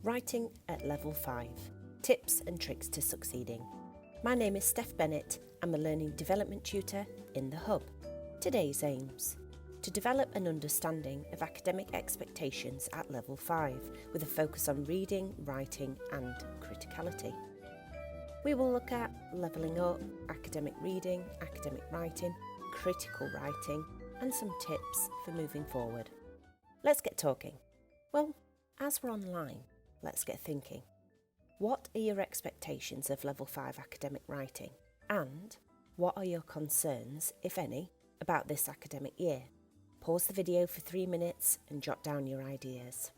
Writing at Level 5, Tips and Tricks to Succeeding. My name is Steph Bennett. I'm a Learning Development Tutor in the Hub. Today's aims: to develop an understanding of academic expectations at Level 5 with a focus on reading, writing and criticality. We will look at levelling up, academic reading, academic writing, critical writing and some tips for moving forward. Let's get talking. Well, as we're online, let's get thinking. What are your expectations of Level 5 academic writing? And what are your concerns, if any, about this academic year? Pause the video for 3 minutes and jot down your ideas.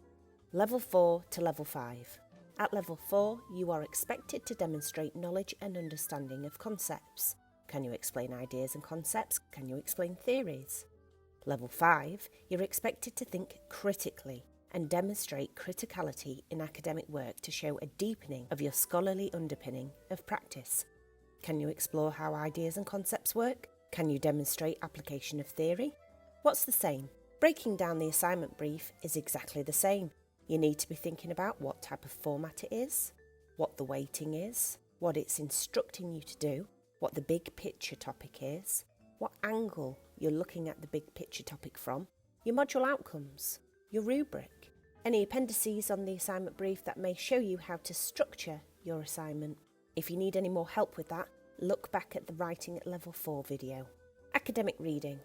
Level 4 to Level 5. At Level 4, you are expected to demonstrate knowledge and understanding of concepts. Can you explain ideas and concepts? Can you explain theories? Level 5, you're expected to think critically and demonstrate criticality in academic work to show a deepening of your scholarly underpinning of practice. Can you explore how ideas and concepts work? Can you demonstrate application of theory? What's the same? Breaking down the assignment brief is exactly the same. You need to be thinking about what type of format it is, what the weighting is, what it's instructing you to do, what the big picture topic is, what angle you're looking at the big picture topic from, your module outcomes, your rubric, any appendices on the assignment brief that may show you how to structure your assignment. If you need any more help with that, look back at the Writing at Level 4 video. Academic reading.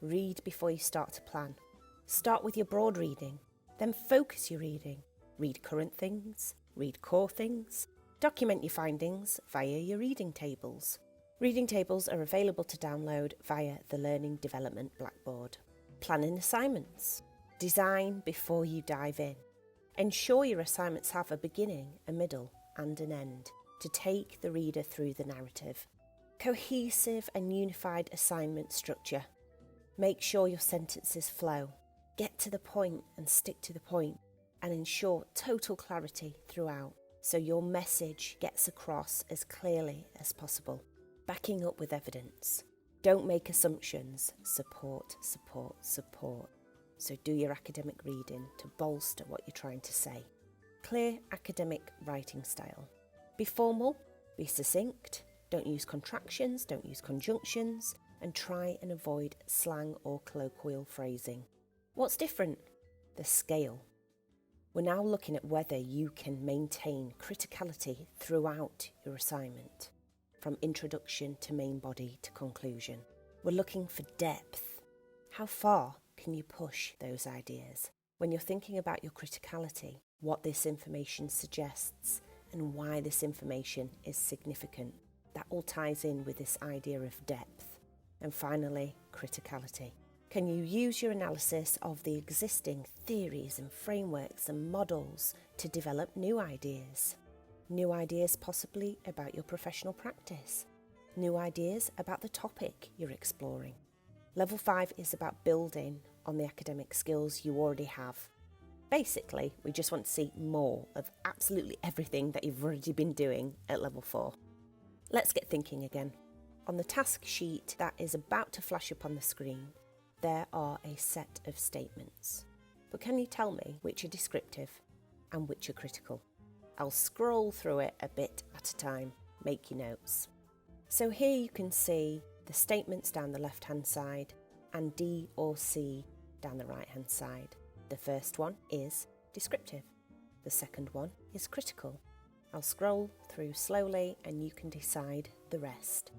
Read before you start to plan. Start with your broad reading. Then focus your reading. Read current things, read core things, document your findings via your reading tables. Reading tables are available to download via the Learning Development Blackboard. Planning assignments. Design before you dive in. Ensure your assignments have a beginning, a middle and an end to take the reader through the narrative. Cohesive and unified assignment structure. Make sure your sentences flow. Get to the point and stick to the point, and ensure total clarity throughout so your message gets across as clearly as possible. Backing up with evidence. Don't make assumptions. Support, support, support. So do your academic reading to bolster what you're trying to say. Clear academic writing style. Be formal, be succinct, don't use contractions, don't use conjunctions, and try and avoid slang or colloquial phrasing. What's different? The scale. We're now looking at whether you can maintain criticality throughout your assignment, from introduction to main body to conclusion. We're looking for depth. How far can you push those ideas? When you're thinking about your criticality, what this information suggests and why this information is significant, that all ties in with this idea of depth. And finally, criticality. Can you use your analysis of the existing theories and frameworks and models to develop new ideas? New ideas possibly about your professional practice. New ideas about the topic you're exploring. Level 5 is about building on the academic skills you already have. Basically, we just want to see more of absolutely everything that you've already been doing at Level 4. Let's get thinking again. On the task sheet that is about to flash up on the screen, there are a set of statements. But can you tell me which are descriptive and which are critical? I'll scroll through it a bit at a time. Make your notes. So here you can see the statements down the left-hand side and D or C down the right-hand side. The first one is descriptive. The second one is critical. I'll scroll through slowly and you can decide the rest.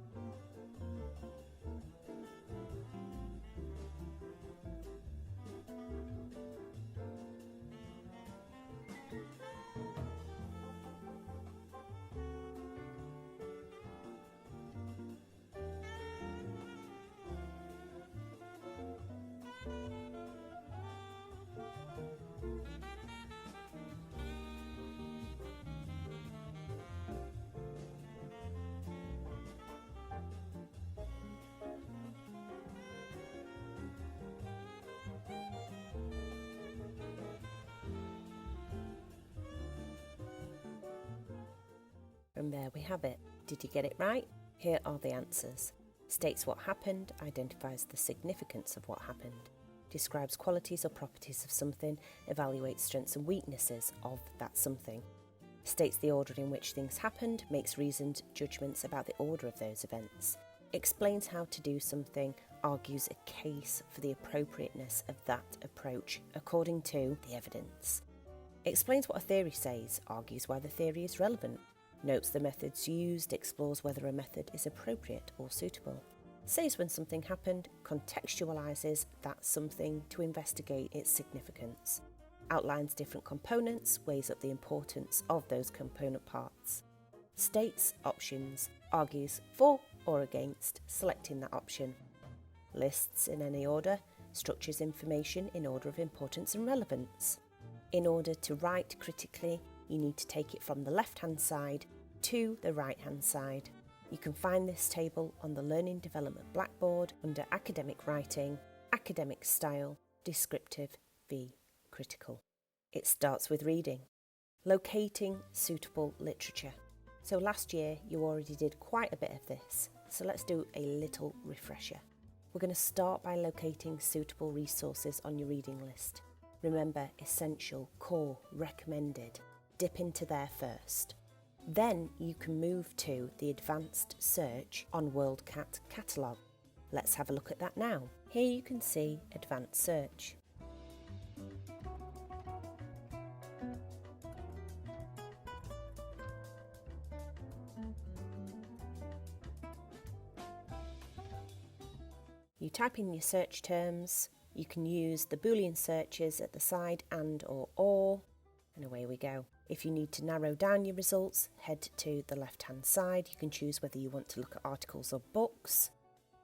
And there we have it. Did you get it right? Here are the answers. States what happened, identifies the significance of what happened. describes qualities or properties of something, evaluates strengths and weaknesses of that something, states the order in which things happened, makes reasoned judgments about the order of those events, explains how to do something, argues a case for the appropriateness of that approach according to the evidence, explains what a theory says, argues why the theory is relevant, notes the methods used, explores whether a method is appropriate or suitable, says when something happened, contextualises that something to investigate its significance, outlines different components, weighs up the importance of those component parts, states options, argues for or against selecting that option, lists in any order, structures information in order of importance and relevance. In order to write critically, you need to take it from the left-hand side to the right-hand side. You can find this table on the Learning Development Blackboard under Academic Writing, Academic Style, Descriptive v Critical. It starts with reading. Locating suitable literature. So last year you already did quite a bit of this, so let's do a little refresher. We're going to start by locating suitable resources on your reading list. Remember, essential, core, recommended. Dip into there first. Then you can move to the advanced search on WorldCat catalogue. Let's have a look at that now. Here you can see advanced search. You type in your search terms. You can use the Boolean searches at the side and or, and away we go. If you need to narrow down your results, head to the left-hand side. You can choose whether you want to look at articles or books,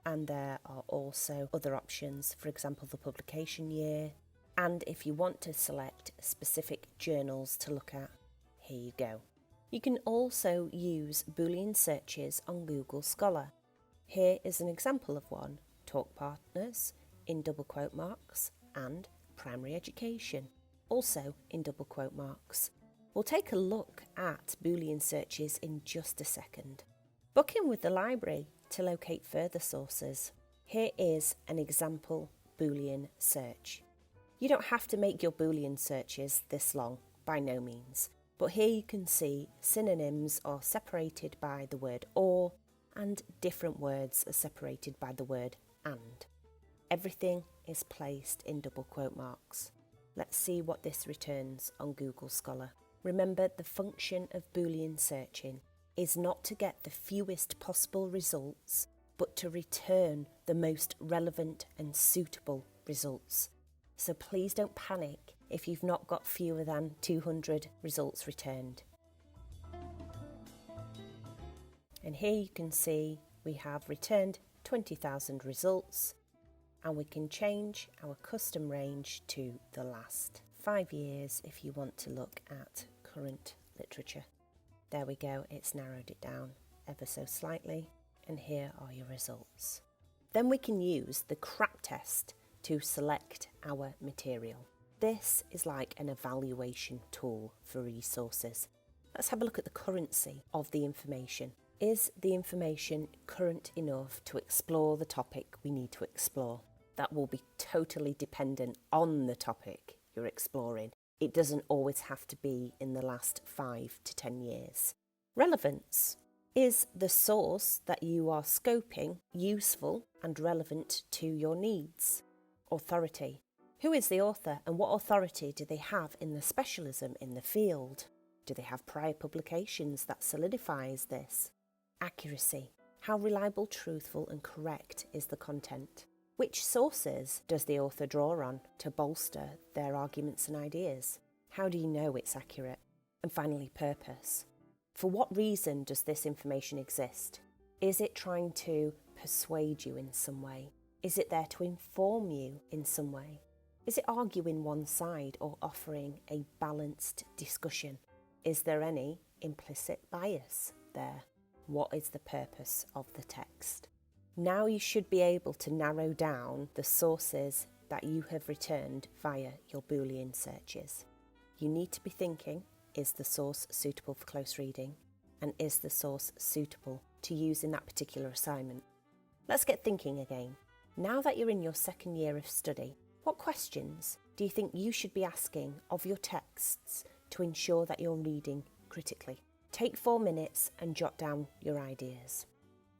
and there are also other options, for example, the publication year. And if you want to select specific journals to look at, here you go. You can also use Boolean searches on Google Scholar. Here is an example of one: talk partners, in double quote marks, and primary education, also in double quote marks. We'll take a look at Boolean searches in just a second. Book in with the library to locate further sources. Here is an example Boolean search. You don't have to make your Boolean searches this long, by no means, but here you can see synonyms are separated by the word or, and different words are separated by the word and. Everything is placed in double quote marks. Let's see what this returns on Google Scholar. Remember, the function of Boolean searching is not to get the fewest possible results, but to return the most relevant and suitable results. So please don't panic if you've not got fewer than 200 results returned. And here you can see we have returned 20,000 results, and we can change our custom range to the last 5 years if you want to look at current literature. There we go, it's narrowed it down ever so slightly, and here are your results. Then we can use the CRAAP test to select our material. This is like an evaluation tool for resources. Let's have a look at the currency of the information. Is the information current enough to explore the topic we need to explore? That will be totally dependent on the topic you're exploring. It doesn't always have to be in the last 5 to 10 years. Relevance. Is the source that you are scoping useful and relevant to your needs? Authority. Who is the author and what authority do they have in the specialism in the field? Do they have prior publications that solidifies this? Accuracy. How reliable, truthful and correct is the content? Which sources does the author draw on to bolster their arguments and ideas? How do you know it's accurate? And finally, purpose. For what reason does this information exist? Is it trying to persuade you in some way? Is it there to inform you in some way? Is it arguing one side or offering a balanced discussion? Is there any implicit bias there? What is the purpose of the text? Now you should be able to narrow down the sources that you have returned via your Boolean searches. You need to be thinking, is the source suitable for close reading? And is the source suitable to use in that particular assignment? Let's get thinking again. Now that you're in your second year of study, What questions do you think you should be asking of your texts to ensure that you're reading critically? Take 4 minutes and jot down your ideas.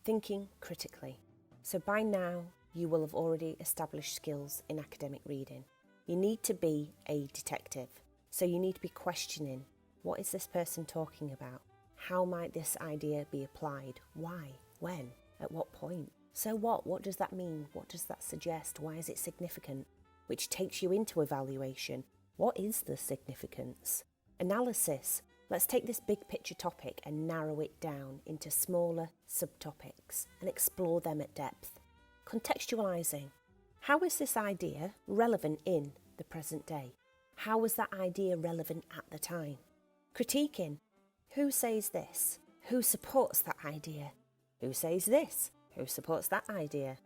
Thinking critically. So by now, you will have already established skills in academic reading. You need to be a detective. So you need to be questioning, what is this person talking about? How might this idea be applied? Why? When? At what point? So what? What does that mean? What does that suggest? Why is it significant? Which takes you into evaluation. What is the significance? Analysis. Let's take this big picture topic and narrow it down into smaller subtopics and explore them at depth. Contextualising. How is this idea relevant in the present day? How was that idea relevant at the time? Critiquing. Who says this? Who supports that idea? Who says this? Who supports that idea?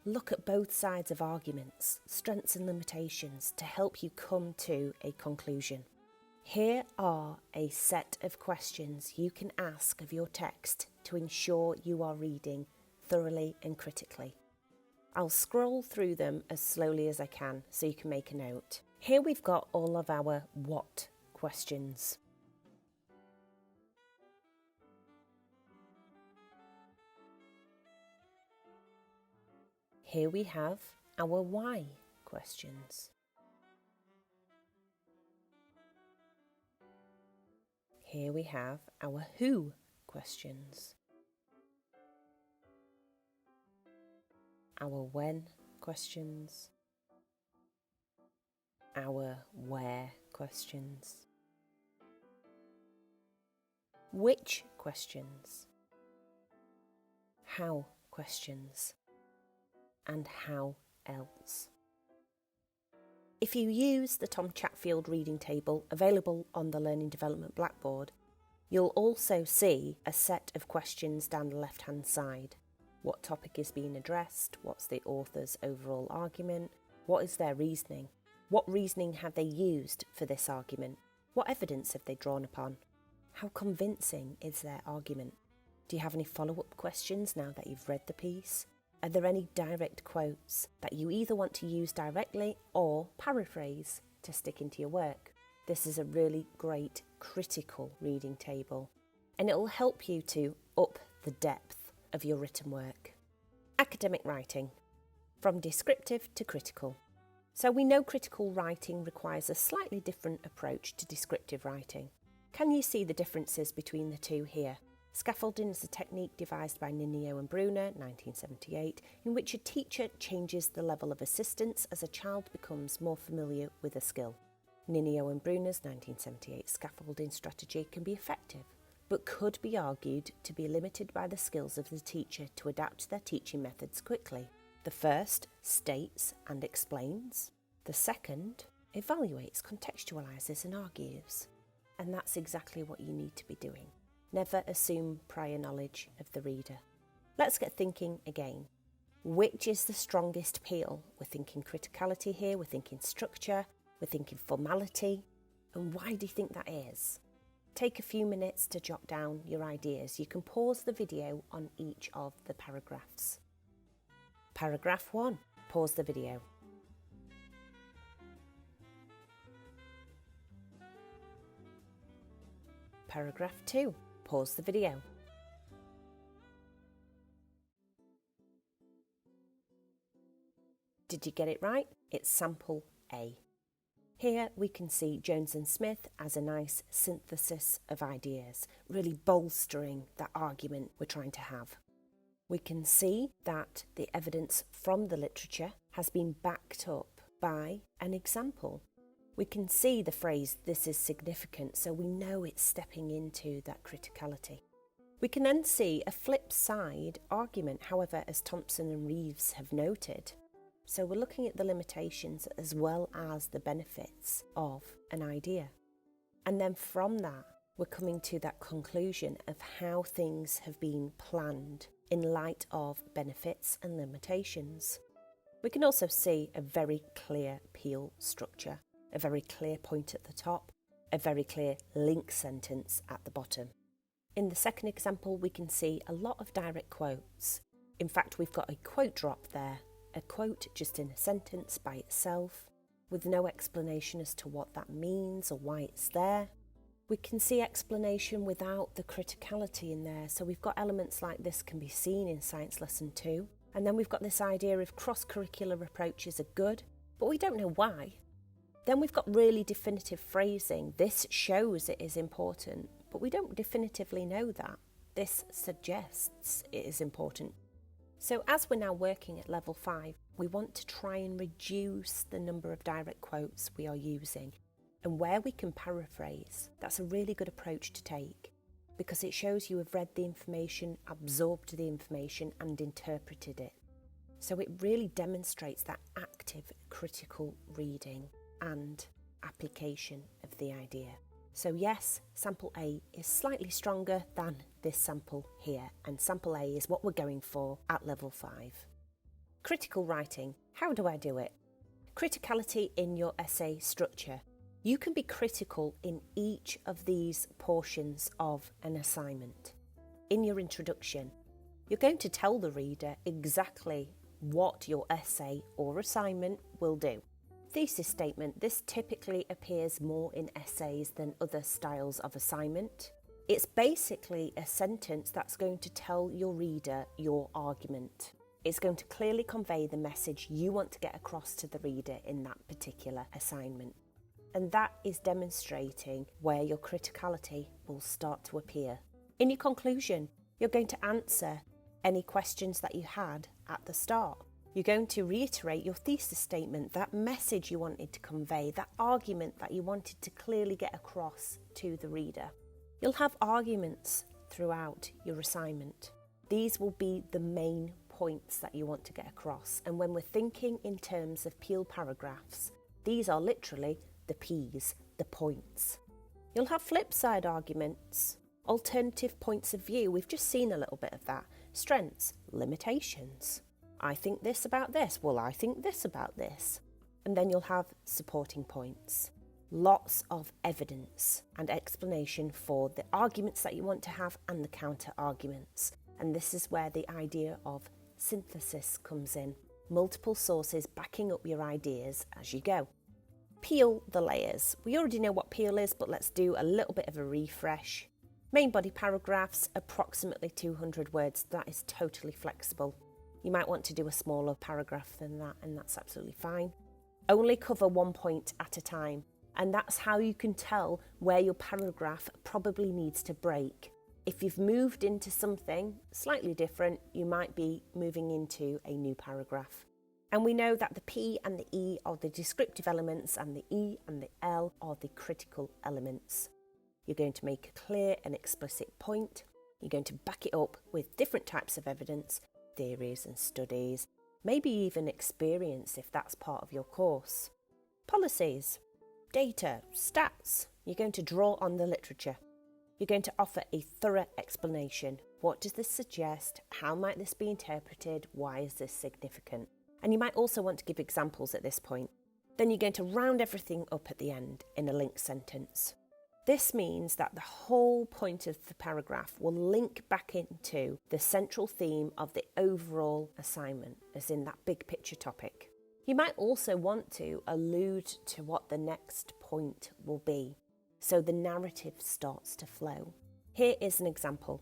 Look at both sides of arguments, strengths and limitations to help you come to a conclusion. Here are a set of questions you can ask of your text to ensure you are reading thoroughly and critically. I'll scroll through them as slowly as I can so you can make a note. Here we've got all of our what questions. Here we have our why questions. Here we have our who questions. Our when questions. Our where questions. Which questions. How questions. And how else. If you use the Tom Chatfield reading table available on the Learning Development Blackboard, you'll also see a set of questions down the left-hand side. What topic is being addressed? What's the author's overall argument? What is their reasoning? What reasoning have they used for this argument? What evidence have they drawn upon? How convincing is their argument? Do you have any follow-up questions now that you've read the piece? Are there any direct quotes that you either want to use directly or paraphrase to stick into your work? This is a really great critical reading table, and it will help you to up the depth of your written work. Academic writing, from descriptive to critical. So we know critical writing requires a slightly different approach to descriptive writing. Can you see the differences between the two here? Scaffolding is a technique devised by Ninio and Bruner, 1978, in which a teacher changes the level of assistance as a child becomes more familiar with a skill. Ninio and Bruner's 1978 scaffolding strategy can be effective, but could be argued to be limited by the skills of the teacher to adapt their teaching methods quickly. The first states and explains. The second evaluates, contextualises and argues. And that's exactly what you need to be doing. Never assume prior knowledge of the reader. Let's get thinking again. Which is the strongest appeal? We're thinking criticality here, we're thinking structure, we're thinking formality. And why do you think that is? Take a few minutes to jot down your ideas. You can pause the video on each of the paragraphs. Paragraph 1. Pause the video. Paragraph 2. Pause the video. Did you get it right? It's sample A. Here we can see Jones and Smith as a nice synthesis of ideas, really bolstering that argument we're trying to have. We can see that the evidence from the literature has been backed up by an example. We can see the phrase, "this is significant," so we know it's stepping into that criticality. We can then see a flip side argument, however, as Thompson and Reeves have noted. So we're looking at the limitations as well as the benefits of an idea. And then from that, we're coming to that conclusion of how things have been planned in light of benefits and limitations. We can also see a very clear peel structure, a very clear point at the top, a very clear link sentence at the bottom. In the second example, we can see a lot of direct quotes. In fact, we've got a quote drop there, a quote just in a sentence by itself, with no explanation as to what that means or why it's there. We can see explanation without the criticality in there. So we've got elements like this can be seen in Science Lesson 2. And then we've got this idea of cross-curricular approaches are good, but we don't know why. Then we've got really definitive phrasing. This shows it is important, but we don't definitively know that. This suggests it is important. So as we're now working at level 5, we want to try and reduce the number of direct quotes we are using. And where we can paraphrase, that's a really good approach to take because it shows you have read the information, absorbed the information and interpreted it. So it really demonstrates that active critical reading and application of the idea. So yes, sample A is slightly stronger than this sample here, and sample A is what we're going for at level 5. Critical writing, how do I do it? Criticality in your essay structure. You can be critical in each of these portions of an assignment. In your introduction, you're going to tell the reader exactly what your essay or assignment will do. Thesis statement, this typically appears more in essays than other styles of assignment. It's basically a sentence that's going to tell your reader your argument. It's going to clearly convey the message you want to get across to the reader in that particular assignment. And that is demonstrating where your criticality will start to appear. In your conclusion, you're going to answer any questions that you had at the start. You're going to reiterate your thesis statement, that message you wanted to convey, that argument that you wanted to clearly get across to the reader. You'll have arguments throughout your assignment. These will be the main points that you want to get across. And when we're thinking in terms of Peel paragraphs, these are literally the P's, the points. You'll have flip side arguments, alternative points of view. We've just seen a little bit of that. Strengths, limitations. I think this about this. Well, I think this about this. And then you'll have supporting points. Lots of evidence and explanation for the arguments that you want to have and the counter arguments. And this is where the idea of synthesis comes in. Multiple sources backing up your ideas as you go. Peel the layers. We already know what peel is, but let's do a little bit of a refresh. Main body paragraphs, approximately 200 words. That is totally flexible. You might want to do a smaller paragraph than that, and that's absolutely fine. Only cover one point at a time, and that's how you can tell where your paragraph probably needs to break. If you've moved into something slightly different, you might be moving into a new paragraph. And we know that the P and the E are the descriptive elements and the E and the L are the critical elements. You're going to make a clear and explicit point. You're going to back it up with different types of evidence, theories and studies, maybe even experience if that's part of your course. Policies, data, stats. You're going to draw on the literature. You're going to offer a thorough explanation. What does this suggest? How might this be interpreted? Why is this significant? And you might also want to give examples at this point. Then you're going to round everything up at the end in a linked sentence. This means that the whole point of the paragraph will link back into the central theme of the overall assignment, as in that big picture topic. You might also want to allude to what the next point will be, so the narrative starts to flow. Here is an example.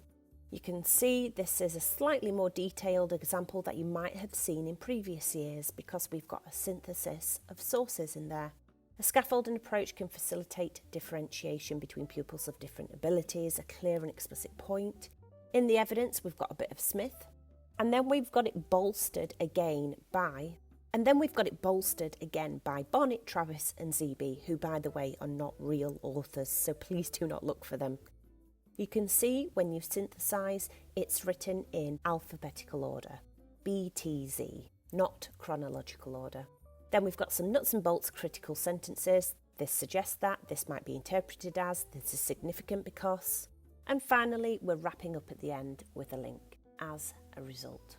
You can see this is a slightly more detailed example that you might have seen in previous years because we've got a synthesis of sources in there. A scaffolding approach can facilitate differentiation between pupils of different abilities, a clear and explicit point. In the evidence, we've got a bit of Smith, and then we've got it bolstered again by Barnett, Travis and ZB, who, by the way, are not real authors, so please do not look for them. You can see when you synthesize, it's written in alphabetical order, BTZ, not chronological order. Then we've got some nuts and bolts critical sentences. This suggests that, this might be interpreted as, this is significant because. And finally, we're wrapping up at the end with a link as a result.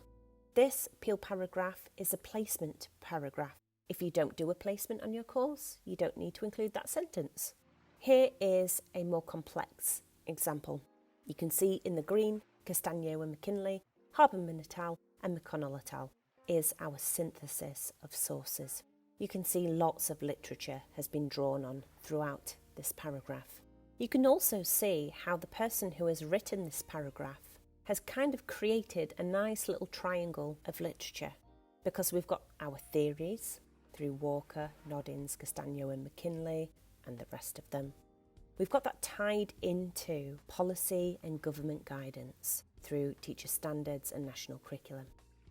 This Peel paragraph is a placement paragraph. If you don't do a placement on your course, you don't need to include that sentence. Here is a more complex example. You can see in the green, Castagno and McKinley, Harberman et al. And McConnell et al. Is our synthesis of sources. You can see lots of literature has been drawn on throughout this paragraph. You can also see how the person who has written this paragraph has kind of created a nice little triangle of literature, because we've got our theories through Walker, Noddins, Castagno and McKinley and the rest of them. We've got that tied into policy and government guidance through teacher standards and national curriculum.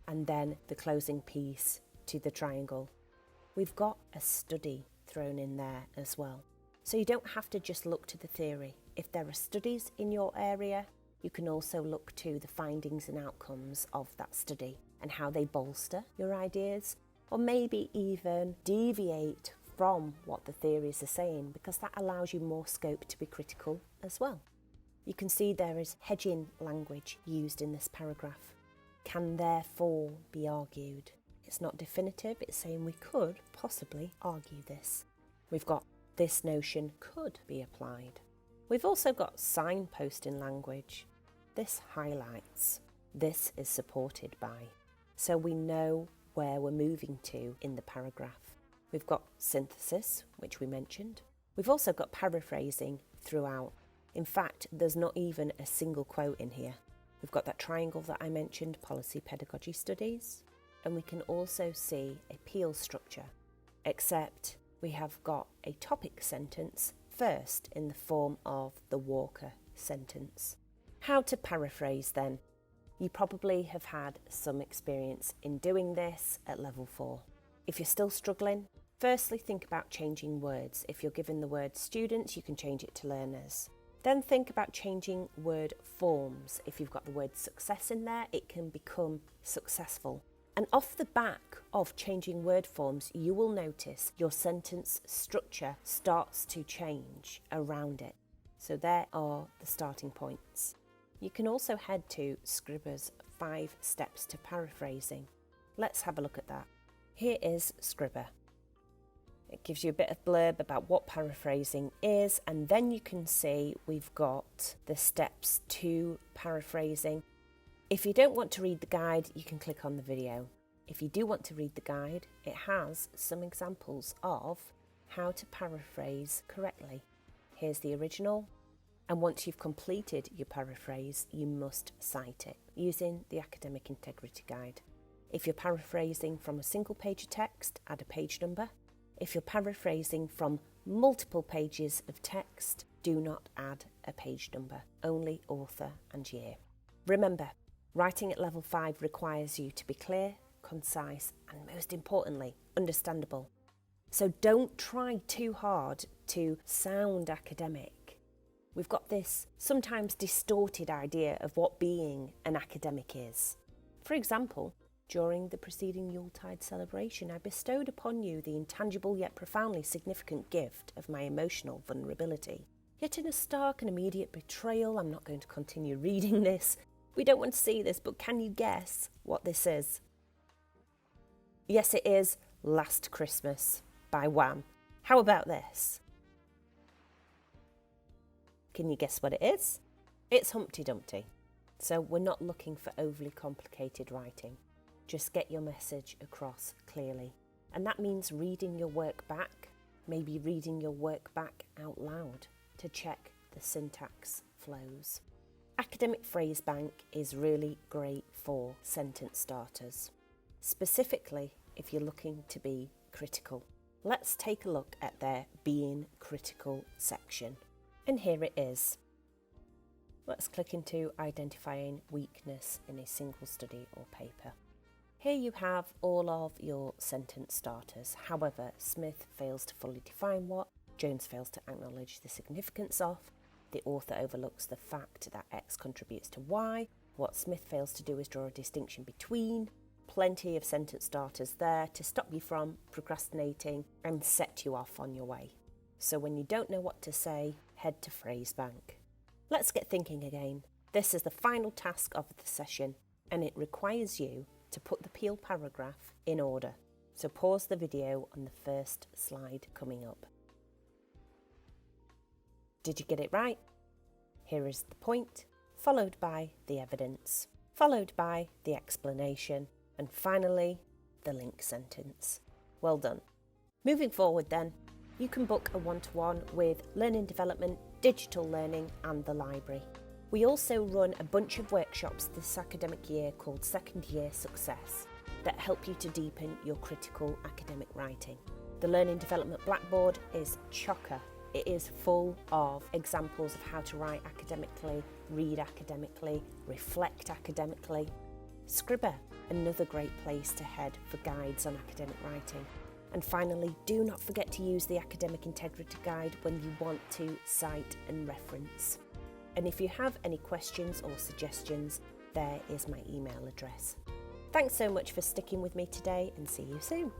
And then the closing piece to the triangle. We've got a study thrown in there as well. So you don't have to just look to the theory. If there are studies in your area, you can also look to the findings and outcomes of that study and how they bolster your ideas, or maybe even deviate from what the theories are saying, because that allows you more scope to be critical as well. You can see there is hedging language used in this paragraph. Can therefore be argued. It's not definitive, it's saying we could possibly argue this. We've got this notion could be applied. We've also got signposting language. This highlights. This is supported by. So we know where we're moving to in the paragraph. We've got synthesis, which we mentioned. We've also got paraphrasing throughout. In fact, there's not even a single quote in here. We've got that triangle that I mentioned, policy, pedagogy, studies. And we can also see a peel structure, except we have got a topic sentence first in the form of the Walker sentence. How to paraphrase then? You probably have had some experience in doing this at level 4. If you're still struggling, firstly think about changing words. If you're given the word students, you can change it to learners. Then think about changing word forms. If you've got the word success in there, it can become successful. And off the back of changing word forms, you will notice your sentence structure starts to change around it. So there are the starting points. You can also head to Scribbr's 5 steps to paraphrasing. Let's have a look at that. Here is Scribbr. It gives you a bit of blurb about what paraphrasing is, and then you can see we've got the steps to paraphrasing. If you don't want to read the guide, you can click on the video. If you do want to read the guide, it has some examples of how to paraphrase correctly. Here's the original, and once you've completed your paraphrase, you must cite it using the Academic Integrity Guide. If you're paraphrasing from a single page of text, add a page number. If you're paraphrasing from multiple pages of text, do not add a page number, only author and year. Remember, writing at level 5 requires you to be clear, concise, and most importantly, understandable. So don't try too hard to sound academic. We've got this sometimes distorted idea of what being an academic is. For example, during the preceding Yuletide celebration, I bestowed upon you the intangible yet profoundly significant gift of my emotional vulnerability. Yet in a stark and immediate betrayal, I'm not going to continue reading this. We don't want to see this, but can you guess what this is? Yes, it is Last Christmas by Wham. How about this? Can you guess what it is? It's Humpty Dumpty. So we're not looking for overly complicated writing. Just get your message across clearly. And that means reading your work back, maybe reading your work back out loud to check the syntax flows. Academic Phrasebank is really great for sentence starters, specifically if you're looking to be critical. Let's take a look at their Being Critical section. And here it is. Let's click into Identifying Weakness in a Single Study or Paper. Here you have all of your sentence starters. However, Smith fails to fully define what, Jones fails to acknowledge the significance of, the author overlooks the fact that X contributes to Y, what Smith fails to do is draw a distinction between. Plenty of sentence starters there to stop you from procrastinating and set you off on your way. So when you don't know what to say, head to Phrasebank. Let's get thinking again. This is the final task of the session, and it requires you to put the peel paragraph in order. So pause the video on the first slide coming up. Did you get it right? Here is the point, followed by the evidence, followed by the explanation, and finally, the link sentence. Well done. Moving forward then, you can book a one-to-one with Learning Development, Digital Learning and the Library. We also run a bunch of workshops this academic year called Second Year Success that help you to deepen your critical academic writing. The Learning Development Blackboard is chocker. It is full of examples of how to write academically, read academically, reflect academically. Scribbr, another great place to head for guides on academic writing. And finally, do not forget to use the Academic Integrity Guide when you want to cite and reference. And if you have any questions or suggestions, there is my email address. Thanks so much for sticking with me today and see you soon.